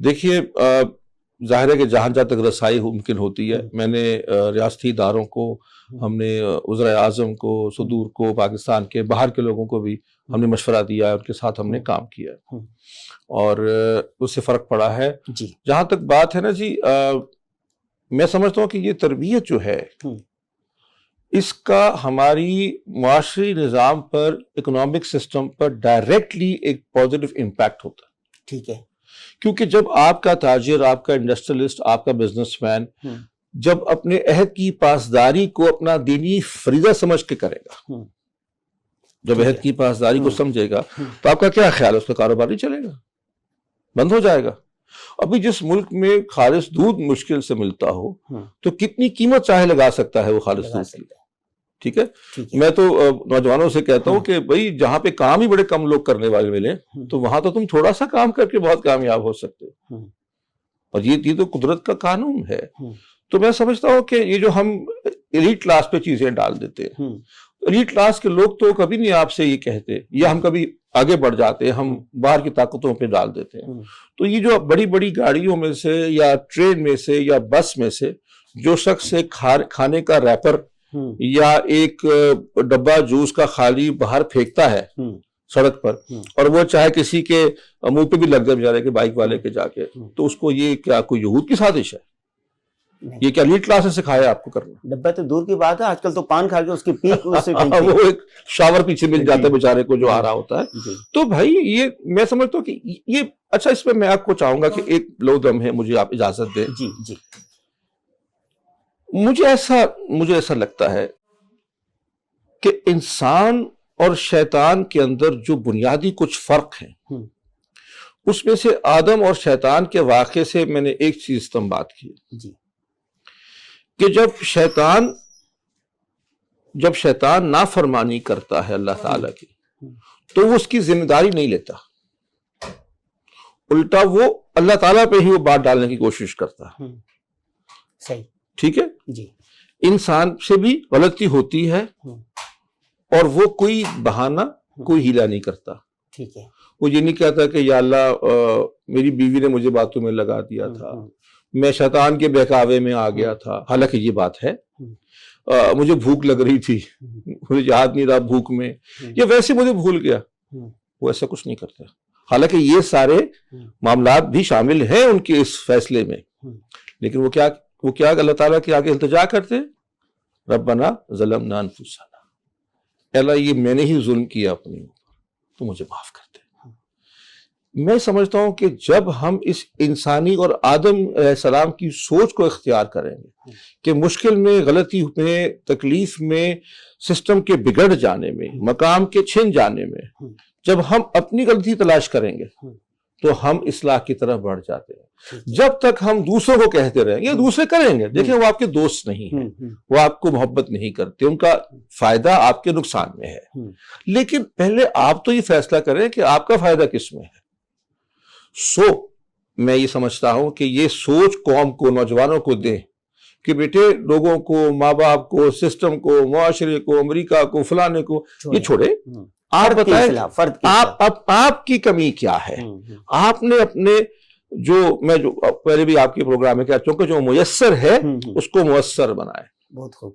دیکھیے ظاہر ہے کہ جہاں تک رسائی ممکن ہوتی ہے، میں نے ریاستی اداروں کو، ہم نے وزراء اعظم کو، صدور کو، پاکستان کے باہر کے لوگوں کو بھی ہم نے مشورہ دیا ہے، ان کے ساتھ ہم نے کام کیا ہے اور اس سے فرق پڑا ہے. جہاں تک بات ہے نا جی، میں سمجھتا ہوں کہ یہ تربیت جو ہے اس کا ہماری معاشری نظام پر، اکنامک سسٹم پر ڈائریکٹلی ایک پازیٹیو امپیکٹ ہوتا ہے. ٹھیک ہے. کیونکہ جب آپ کا تاجر، آپ کا انڈسٹریلسٹ، آپ کا بزنس مین جب اپنے عہد کی پاسداری کو اپنا دینی فریضہ سمجھ کے کرے گا، جب عہد کی پاسداری کو سمجھے گا، تو آپ کا کیا خیال ہے؟ اس کا کاروبار نہیں چلے گا، بند ہو جائے گا. ابھی جس ملک میں خالص دودھ مشکل سے ملتا ہو تو کتنی قیمت چاہے لگا سکتا ہے وہ خالص دودھ کی. ٹھیک ہے. میں تو نوجوانوں سے کہتا ہوں کہ بھئی جہاں پہ کام ہی بڑے کم لوگ کرنے والے ملیں تو وہاں تو تم تھوڑا سا کام کر کے بہت کامیاب ہو سکتے ہو، اور یہ تو قدرت کا قانون ہے. تو میں سمجھتا ہوں کہ یہ جو ہم ایلیٹ کلاس پہ چیزیں ڈال دیتے ہیں، ایلیٹ کلاس کے لوگ تو کبھی نہیں آپ سے یہ کہتے، یا ہم کبھی آگے بڑھ جاتے ہیں، ہم باہر کی طاقتوں پہ ڈال دیتے ہیں. تو یہ جو بڑی بڑی گاڑیوں میں سے یا ٹرین میں سے یا بس میں سے جو شخص ایک کھانے کا ریپر یا ایک ڈبہ جوس کا خالی باہر پھینکتا ہے سڑک پر، اور وہ چاہے کسی کے منہ پہ بھی لگ جائے بیچارے کے بائک والے کے جا کے، تو اس کو یہ کیا کوئی یہود کی سازش ہے؟ یہ کیا لیڈ کلاس نے سکھایا آپ کو کرنا؟ ڈبہ تو دور کی بات ہے، آج کل تو پان کھا کے اس کی پیک اس سے وہ ایک شاور پیچھے مل جاتا ہے بیچارے کو جو آ رہا ہوتا ہے. تو بھائی یہ میں سمجھتا ہوں کہ یہ اچھا، اس پہ میں آپ کو چاہوں گا کہ ایک لو دم ہے، مجھے آپ اجازت دیں. جی. مجھے ایسا لگتا ہے کہ انسان اور شیطان کے اندر جو بنیادی کچھ فرق ہیں، اس میں سے آدم اور شیطان کے واقعے سے میں نے ایک چیز استنباط کی کہ جب شیطان نافرمانی کرتا ہے اللہ تعالیٰ کی، تو وہ اس کی ذمہ داری نہیں لیتا، الٹا وہ اللہ تعالیٰ پہ ہی وہ بات ڈالنے کی کوشش کرتا ہے. صحیح. ٹھیک ہے. جی. انسان سے بھی غلطی ہوتی ہے اور وہ کوئی بہانہ، کوئی ہیلا نہیں کرتا. ٹھیک ہے. وہ یہ نہیں کہتا کہ یا اللہ میری بیوی نے مجھے باتوں میں لگا دیا تھا، میں شیطان کے بہکاوے میں آ گیا تھا، حالانکہ یہ بات ہے، مجھے بھوک لگ رہی تھی، مجھے یاد نہیں رہا بھوک میں، یا ویسے مجھے بھول گیا. وہ ایسا کچھ نہیں کرتا، حالانکہ یہ سارے معاملات بھی شامل ہیں ان کے اس فیصلے میں. لیکن وہ کیا اللہ تعالیٰ کے آگے التجا کرتے ہیں، ربنا ظلمنا انفسنا، اللہ یہ میں نے ہی ظلم کیا اپنے اوپر، تو مجھے معاف کر دے. میں سمجھتا ہوں کہ جب ہم اس انسانی اور آدم علیہ السلام کی سوچ کو اختیار کریں گے کہ مشکل میں، غلطی میں، تکلیف میں، سسٹم کے بگڑ جانے میں، مقام کے چھن جانے میں، جب ہم اپنی غلطی تلاش کریں گے تو ہم اصلاح کی طرف بڑھ جاتے ہیں. جب تک ہم دوسروں کو کہتے رہیں گے، دوسرے کریں گے، دیکھیں وہ آپ کے دوست نہیں ہیں، وہ آپ کو محبت نہیں کرتے، ان کا فائدہ آپ کے نقصان میں ہے. لیکن پہلے آپ تو یہ فیصلہ کریں کہ آپ کا فائدہ کس میں ہے. میں یہ سمجھتا ہوں کہ یہ سوچ قوم کو، نوجوانوں کو دیں کہ بیٹے لوگوں کو، ماں باپ کو، سسٹم کو، معاشرے کو، امریکہ کو، فلانے کو یہ چھوڑے. آپ بتائیں آپ کی کمی کیا ہے. آپ نے اپنے جو پہلے بھی آپ کے پروگرام میں کہا، چونکہ جو میسر ہے اس کو مؤثر بنائے. بہت خوب.